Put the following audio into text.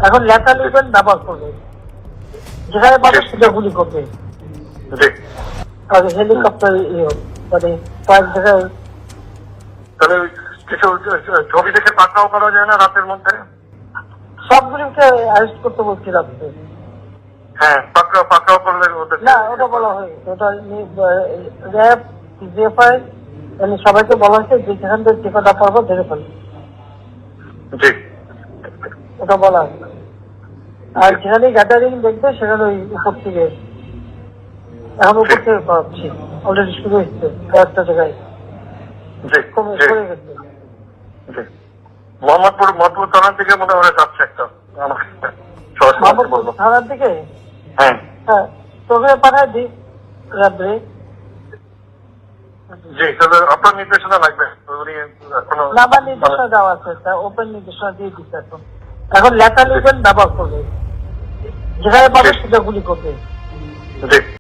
এখন লেখা লিখবেন, ব্যবহার করবে, যেখানে পাবে সেটা গুলি করবে। আর হেলিকপ্টার মানে কয়েক জায়গায়। তাহলে কিছু ছবি দেখে পাকড়াও করা যায় না রাতের মধ্যে? সবগুলিকে অ্যারেস্ট করতে বলছি রাত্রে। হ্যাঁ, পাকড়াও করলে ওদের না, ওটা বলা হয়েছে, ওটা র্যাব জিএফআই সবাইকে বলা হয়েছে যে যেখান থেকে টিকাটা পারবো ধরে ফেলবে, জি ওটা বলা হয়েছে। আর যেখানে গ্যাদারিং দেখবে সেখানে ওই উপর থেকে, এখন উপর থেকে পাচ্ছি, অলরেডি শুরু হচ্ছে কয়েকটা জায়গায়, জি কমে জি পড়ে গেছে। জি মোহাম্মদপুর থানার দিকে মনে হয় যাচ্ছে একটা মোহাম্মদপুর থানার দিকে। হ্যাঁ হ্যাঁ, তোকে পাঠায় দিই রাত্রে। জি, তাহলে আপনার নির্দেশনা লাগবে। উনি এখনো না, আমার নির্দেশনা দেওয়া আছে, ওপেন নির্দেশনা দিয়ে দিচ্ছে। এখন এখন লেখা লিখবেন, ব্যবহার করবে, যেখানে পাবে সেটা গুলি করবে। জি।